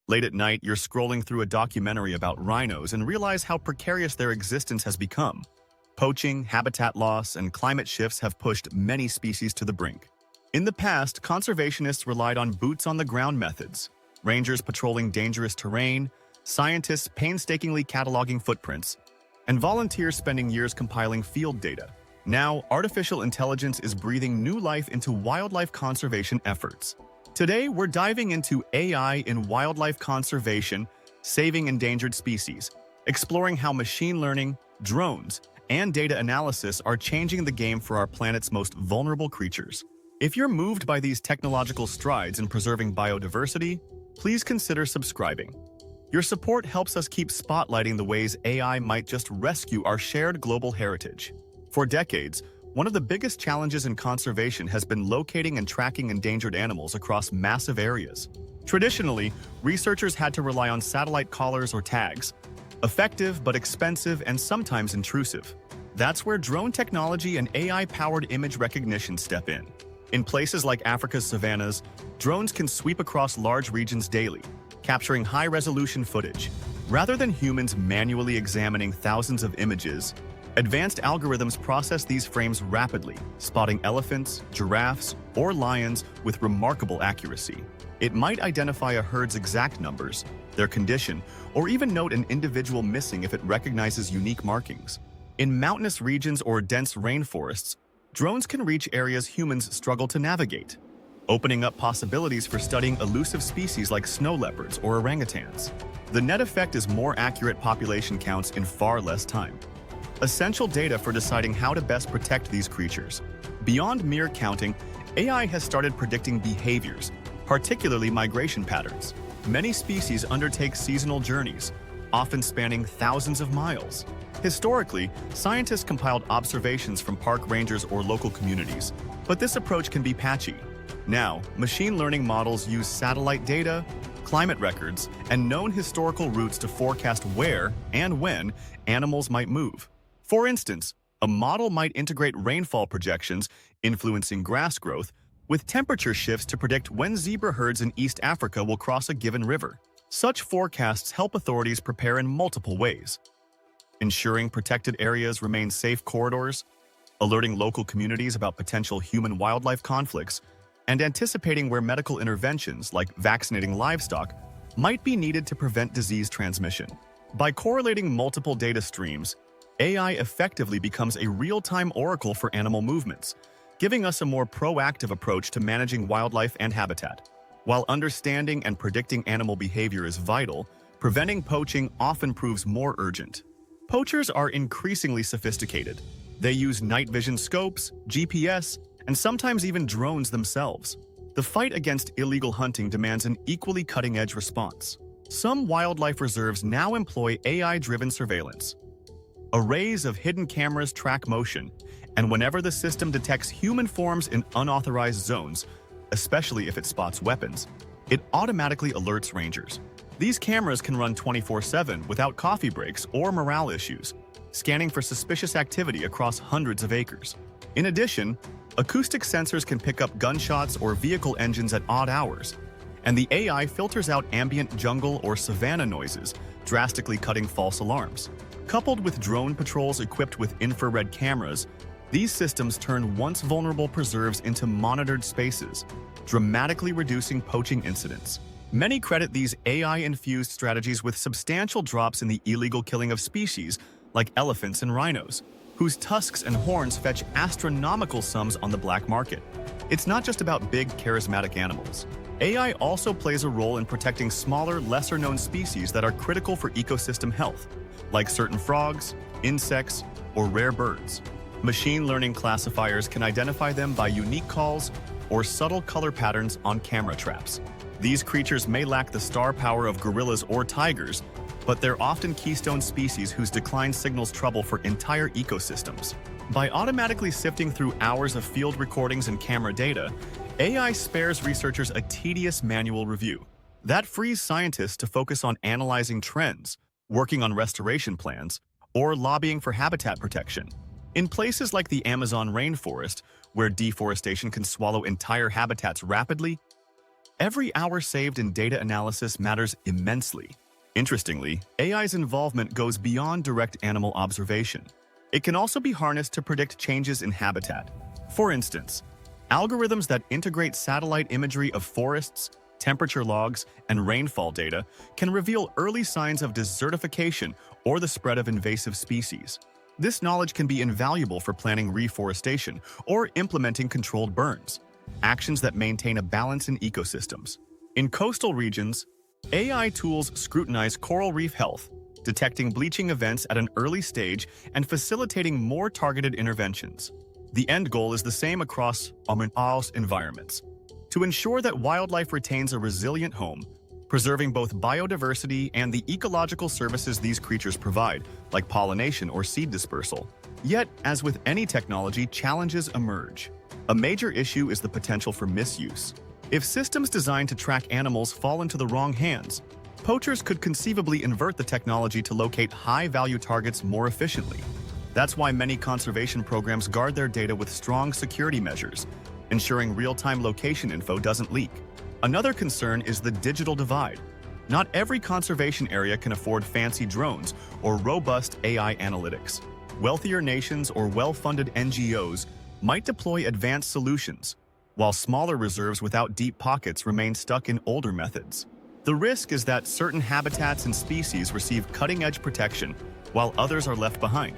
Late at night, you're scrolling through a documentary about rhinos and realize how precarious their existence has become. Poaching, habitat loss, and climate shifts have pushed many species to the brink. In the past, conservationists relied on boots-on-the-ground methods, rangers patrolling dangerous terrain, scientists painstakingly cataloging footprints, and volunteers spending years compiling field data. Now, artificial intelligence is breathing new life into wildlife conservation efforts. Today, we're diving into AI in wildlife conservation, saving endangered species, exploring how machine learning, drones, and data analysis are changing the game for our planet's most vulnerable creatures. If you're moved by these technological strides in preserving biodiversity, please consider subscribing. Your support helps us keep spotlighting the ways AI might just rescue our shared global heritage. For decades, one of the biggest challenges in conservation has been locating and tracking endangered animals across massive areas. Traditionally, researchers had to rely on satellite collars or tags, effective but expensive and sometimes intrusive. That's where drone technology and AI-powered image recognition step in. In places like Africa's savannas, drones can sweep across large regions daily, capturing high-resolution footage. Rather than humans manually examining thousands of images, advanced algorithms process these frames rapidly, spotting elephants, giraffes, or lions with remarkable accuracy. It might identify a herd's exact numbers, their condition, or even note an individual missing if it recognizes unique markings. In mountainous regions or dense rainforests, drones can reach areas humans struggle to navigate, opening up possibilities for studying elusive species like snow leopards or orangutans. The net effect is more accurate population counts in far less time. Essential data for deciding how to best protect these creatures. Beyond mere counting, AI has started predicting behaviors, particularly migration patterns. Many species undertake seasonal journeys, often spanning thousands of miles. Historically, scientists compiled observations from park rangers or local communities, but this approach can be patchy. Now, machine learning models use satellite data, climate records, and known historical routes to forecast where and when animals might move. For instance, a model might integrate rainfall projections influencing grass growth with temperature shifts to predict when zebra herds in East Africa will cross a given river. Such forecasts help authorities prepare in multiple ways, ensuring protected areas remain safe corridors, alerting local communities about potential human-wildlife conflicts, and anticipating where medical interventions, like vaccinating livestock, might be needed to prevent disease transmission. By correlating multiple data streams, AI effectively becomes a real-time oracle for animal movements, giving us a more proactive approach to managing wildlife and habitat. While understanding and predicting animal behavior is vital, preventing poaching often proves more urgent. Poachers are increasingly sophisticated. They use night vision scopes, GPS, and sometimes even drones themselves. The fight against illegal hunting demands an equally cutting-edge response. Some wildlife reserves now employ AI-driven surveillance. Arrays of hidden cameras track motion, and whenever the system detects human forms in unauthorized zones, especially if it spots weapons, it automatically alerts rangers. These cameras can run 24/7 without coffee breaks or morale issues, scanning for suspicious activity across hundreds of acres. In addition, acoustic sensors can pick up gunshots or vehicle engines at odd hours, and the AI filters out ambient jungle or savanna noises, drastically cutting false alarms. Coupled with drone patrols equipped with infrared cameras, these systems turn once vulnerable preserves into monitored spaces, dramatically reducing poaching incidents. Many credit these AI-infused strategies with substantial drops in the illegal killing of species like elephants and rhinos, whose tusks and horns fetch astronomical sums on the black market. It's not just about big, charismatic animals. AI also plays a role in protecting smaller, lesser-known species that are critical for ecosystem health, like certain frogs, insects, or rare birds. Machine learning classifiers can identify them by unique calls or subtle color patterns on camera traps. These creatures may lack the star power of gorillas or tigers, but they're often keystone species whose decline signals trouble for entire ecosystems. By automatically sifting through hours of field recordings and camera data, AI spares researchers a tedious manual review. That frees scientists to focus on analyzing trends, working on restoration plans, or lobbying for habitat protection. In places like the Amazon rainforest, where deforestation can swallow entire habitats rapidly, Every hour saved in data analysis matters immensely. Interestingly, AI's involvement goes beyond direct animal observation. It can also be harnessed to predict changes in habitat. For instance, algorithms that integrate satellite imagery of forests, temperature logs, and rainfall data can reveal early signs of desertification or the spread of invasive species. This knowledge can be invaluable for planning reforestation or implementing controlled burns, actions that maintain a balance in ecosystems. In coastal regions, AI tools scrutinize coral reef health, detecting bleaching events at an early stage and facilitating more targeted interventions. The end goal is the same across all environments: to ensure that wildlife retains a resilient home, preserving both biodiversity and the ecological services these creatures provide, like pollination or seed dispersal. Yet, as with any technology, challenges emerge. A major issue is the potential for misuse. If systems designed to track animals fall into the wrong hands, poachers could conceivably invert the technology to locate high-value targets more efficiently. That's why many conservation programs guard their data with strong security measures, ensuring real-time location info doesn't leak. Another concern is the digital divide. Not every conservation area can afford fancy drones or robust AI analytics. Wealthier nations or well-funded NGOs might deploy advanced solutions, while smaller reserves without deep pockets remain stuck in older methods. The risk is that certain habitats and species receive cutting-edge protection, while others are left behind,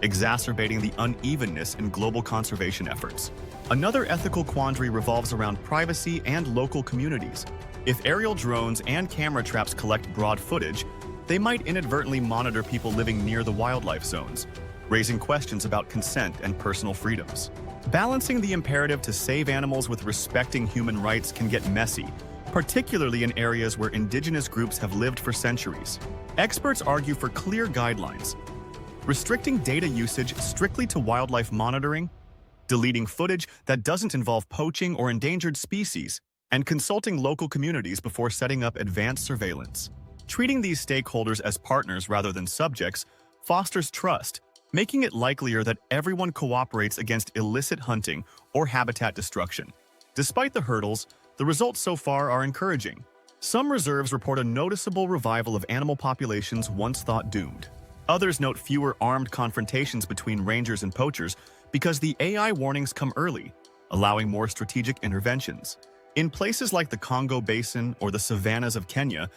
exacerbating the unevenness in global conservation efforts. Another ethical quandary revolves around privacy and local communities. If aerial drones and camera traps collect broad footage, they might inadvertently monitor people living near the wildlife zones, raising questions about consent and personal freedoms. Balancing the imperative to save animals with respecting human rights can get messy, particularly in areas where indigenous groups have lived for centuries. Experts argue for clear guidelines, restricting data usage strictly to wildlife monitoring, deleting footage that doesn't involve poaching or endangered species, and consulting local communities before setting up advanced surveillance. Treating these stakeholders as partners rather than subjects fosters trust, making it likelier that everyone cooperates against illicit hunting or habitat destruction. Despite the hurdles, the results so far are encouraging. Some reserves report a noticeable revival of animal populations once thought doomed. Others note fewer armed confrontations between rangers and poachers because the AI warnings come early, allowing more strategic interventions. In places like the Congo Basin or the savannas of Kenya,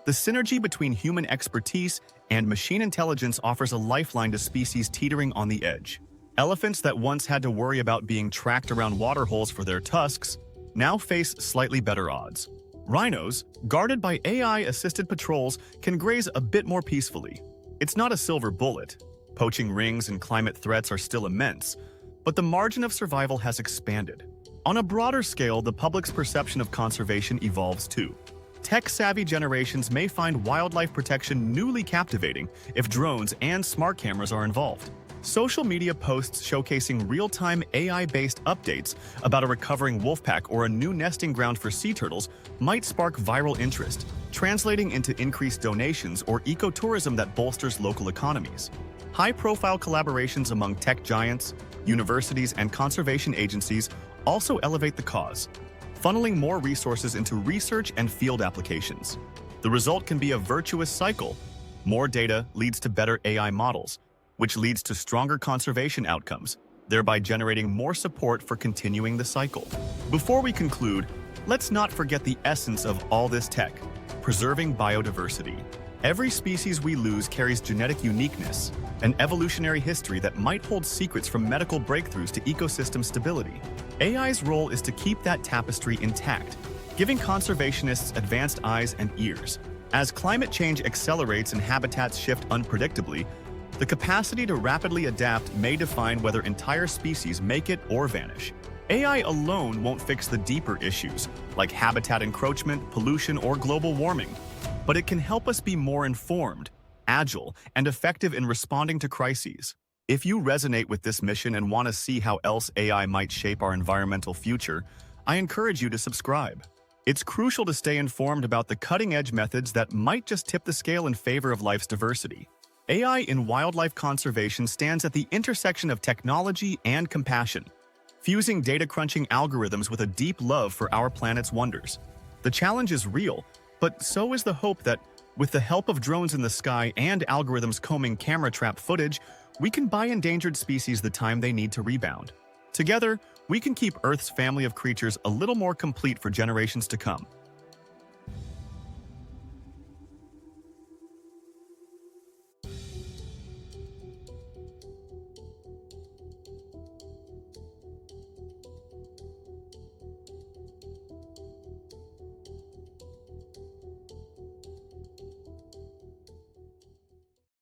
the synergy between human expertise and machine intelligence offers a lifeline to species teetering on the edge. Elephants that once had to worry about being tracked around waterholes for their tusks now face slightly better odds. Rhinos, guarded by AI-assisted patrols, can graze a bit more peacefully. It's not a silver bullet. Poaching rings and climate threats are still immense, but the margin of survival has expanded. On a broader scale, the public's perception of conservation evolves too. Tech-savvy generations may find wildlife protection newly captivating if drones and smart cameras are involved. Social media posts showcasing real-time AI-based updates about a recovering wolfpack or a new nesting ground for sea turtles might spark viral interest, translating into increased donations or ecotourism that bolsters local economies. High-profile collaborations among tech giants, universities, and conservation agencies also elevate the cause, funneling more resources into research and field applications. The result can be a virtuous cycle. More data leads to better AI models, which leads to stronger conservation outcomes, thereby generating more support for continuing the cycle. Before we conclude, let's not forget the essence of all this tech: preserving biodiversity. Every species we lose carries genetic uniqueness, an evolutionary history that might hold secrets from medical breakthroughs to ecosystem stability. AI's role is to keep that tapestry intact, giving conservationists advanced eyes and ears. As climate change accelerates and habitats shift unpredictably, the capacity to rapidly adapt may define whether entire species make it or vanish. AI alone won't fix the deeper issues, like habitat encroachment, pollution, or global warming, but it can help us be more informed, agile, and effective in responding to crises. If you resonate with this mission and want to see how else AI might shape our environmental future, I encourage you to subscribe. It's crucial to stay informed about the cutting-edge methods that might just tip the scale in favor of life's diversity. AI in wildlife conservation stands at the intersection of technology and compassion, fusing data-crunching algorithms with a deep love for our planet's wonders. The challenge is real, but so is the hope that, with the help of drones in the sky and algorithms combing camera trap footage, we can buy endangered species the time they need to rebound. Together, we can keep Earth's family of creatures a little more complete for generations to come.